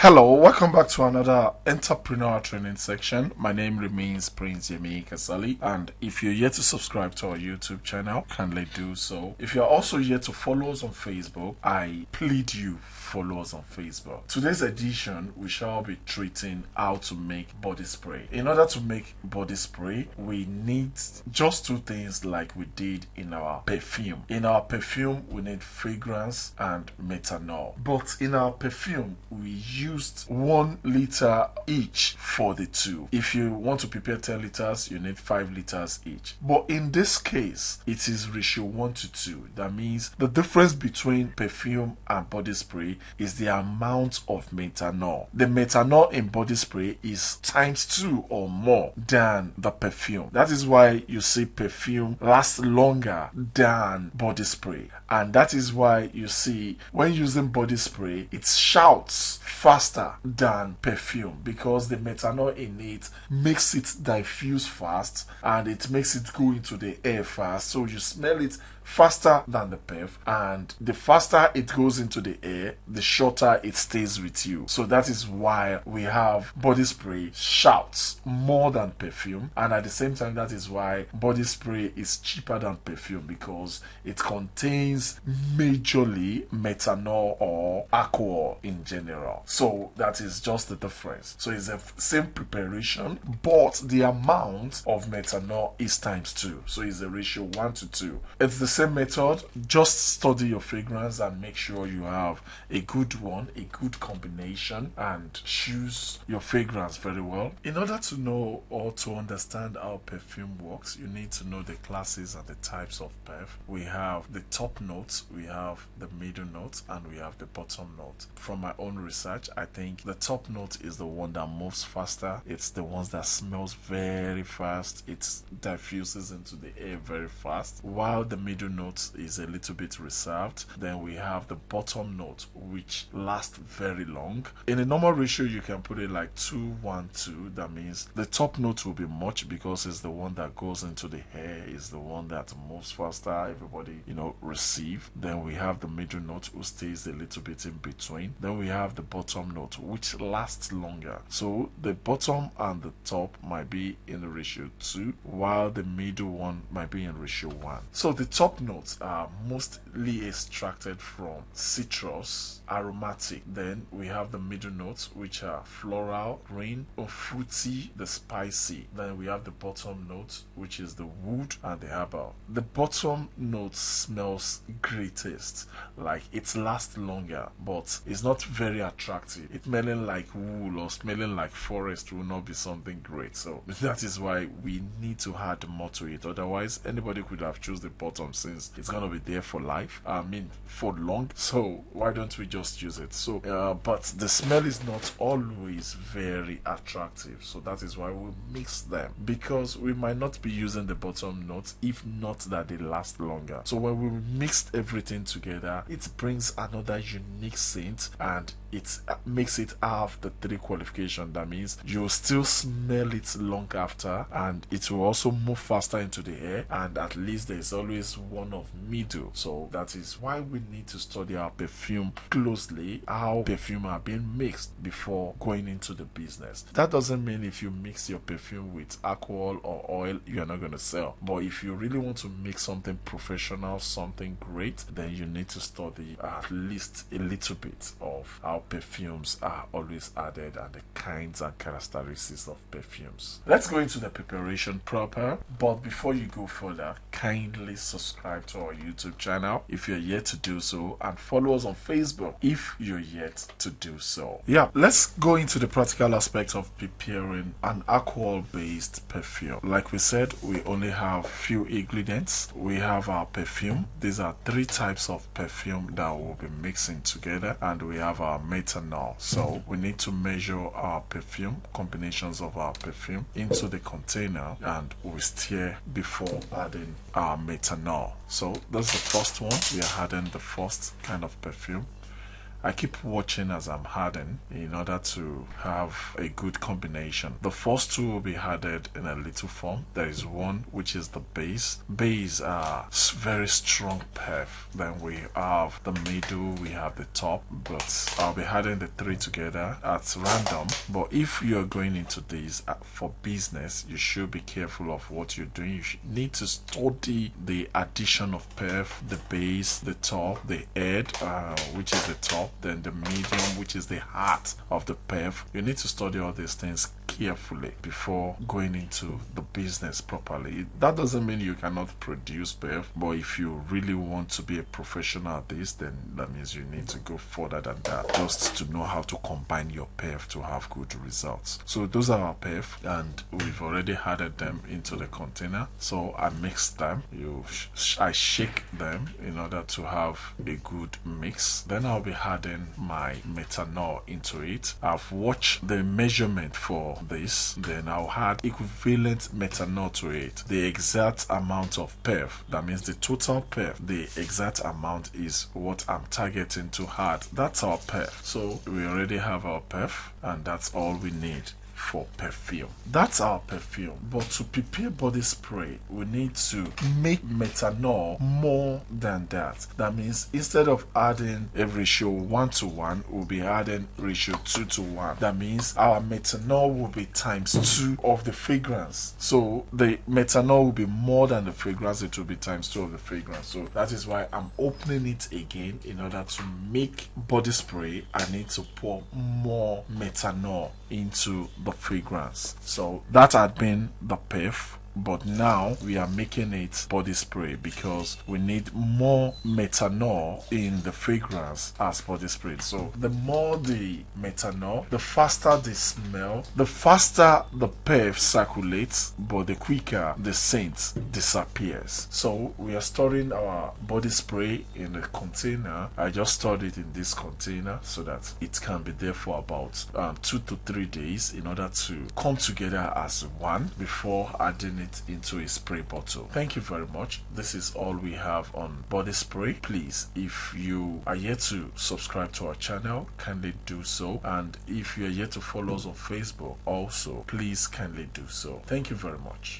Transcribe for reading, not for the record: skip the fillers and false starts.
Hello, welcome back to another entrepreneur training section. My name remains Prince Yemi Kasali, and if you're yet to subscribe to our YouTube channel, kindly do so. If you're also yet to follow us on Facebook, I plead you follow us on Facebook. Today's edition, we shall be treating how to make body spray. In order to make body spray, we need just two things like we did in our perfume. In our perfume, we need fragrance and methanol. But in our perfume, we used 1 liter each for the two. If you want to prepare 10 liters, you need 5 liters each. But in this case, it is ratio 1 to 2. That means the difference between perfume and body spray is the amount of methanol. The methanol in body spray is times 2 or more than the perfume. That is why you see perfume lasts longer than body spray. And that is why you see when using body spray, it shouts faster than perfume because the methanol in it makes it diffuse fast and it makes it go into the air fast. So you smell it faster than the perf, and the faster it goes into the air, the shorter it stays with you. So that is why we have body spray shouts more than perfume, and at the same time that is why body spray is cheaper than perfume because it contains majorly methanol or alcohol in general. So that is just the difference. So it's the same preparation, but the amount of methanol is times 2. So it's a ratio 1 to 2. It's the same method. Just study your fragrance and make sure you have a good one, a good combination, and choose your fragrance very well. In order to know or to understand how perfume works, you need to know the classes and the types of perf. We have the top notes, we have the middle notes, and we have the bottom note. From my own research, I think the top note is the one that moves faster. It's the ones that smells very fast. It diffuses into the air very fast, while the middle note is a little bit reserved. Then we have the bottom note, which lasts very long. In a normal ratio, you can put it like 2-1-2. That means the top note will be much because it's the one that goes into the hair, is the one that moves faster, everybody receive. Then we have the middle note, who stays a little bit in between. Then we have the bottom note, which lasts longer. So the bottom and the top might be in the ratio 2, while the middle one might be in ratio 1. So the top notes are mostly extracted from citrus, aromatic. Then we have the middle notes, which are floral, green, or fruity, the spicy. Then we have the bottom note, which is the wood and the herbal. The bottom note smells greatest, like it lasts longer, but it's not very attractive. It smelling like wool or smelling like forest will not be something great. So that is why we need to add more to it. Otherwise, anybody could have chosen the bottom since it's gonna be there for life. I mean, for long. So why don't we just use it? So, but the smell is not always very attractive. So that is why we mix them, because we might not be using the bottom notes if not that they last longer. So when we mixed everything together, it brings another unique scent and it makes it have the 3 qualification. That means you'll still smell it long after, and it will also move faster into the air, and at least there's always one of middle. So that is why we need to study our perfume closely, how perfume are being mixed before going into the business. That doesn't mean if you mix your perfume with alcohol or oil, you're not going to sell. But if you really want to make something professional, something great, then you need to study at least a little bit of how perfumes are always added and the kinds and characteristics of perfumes. Let's go into the preparation proper. But before you go further, kindly subscribe to our YouTube channel if you're yet to do so, and follow us on Facebook if you're yet to do so. Yeah, let's go into the practical aspect of preparing an alcohol-based perfume. Like we said, we only have few ingredients. We have our perfume. These are 3 types of perfume that we'll be mixing together, and we have our methanol. So we need to measure our perfume, combinations of our perfume, into the container, and we stir before adding our methanol. So that's the first one. We are adding the first kind of perfume, I keep watching as I'm adding in order to have a good combination. The first two will be added in a little form. There is one which is the base. Base are very strong perf. Then we have the middle, we have the top, but I'll be adding the three together at random. But if you're going into this for business, you should be careful of what you're doing. You need to study the addition of perf, the base, the top, the head, which is the top, then the medium, which is the heart of the perf. You need to study all these things carefully before going into the business properly. That doesn't mean you cannot produce perf, but if you really want to be a professional at this, then that means you need to go further than that, just to know how to combine your perf to have good results. So those are our perf, and we've already added them into the container. So I mix them. I shake them in order to have a good mix. Then I'll be adding my methanol into it. I've watched the measurement for this, then I'll add equivalent methanol to it, the exact amount of perf. That means the total perf, the exact amount is what I'm targeting to add. That's our perf. So we already have our perf, and that's all we need for perfume. That's our perfume. But to prepare body spray, we need to make methanol more than that. That means instead of adding a ratio 1:1, we'll be adding ratio 2:1. That means our methanol will be times 2 of the fragrance. So the methanol will be more than the fragrance, it will be times 2 of the fragrance. So that is why I'm opening it again. In order to make body spray, I need to pour more methanol into the fragrance. So that had been the perf, but now we are making it body spray because we need more methanol in the fragrance as body spray. So the more the methanol, the faster the smell, the faster the perf circulates, but the quicker the scent disappears. So we are storing our body spray in a container. I just stored it in this container so that it can be there for about 2 to 3 days in order to come together as one before adding it into a spray bottle. Thank you very much. This is all we have on body spray. Please, if you are yet to subscribe to our channel, kindly do so, and if you are yet to follow us on Facebook also, please kindly do so. Thank you very much.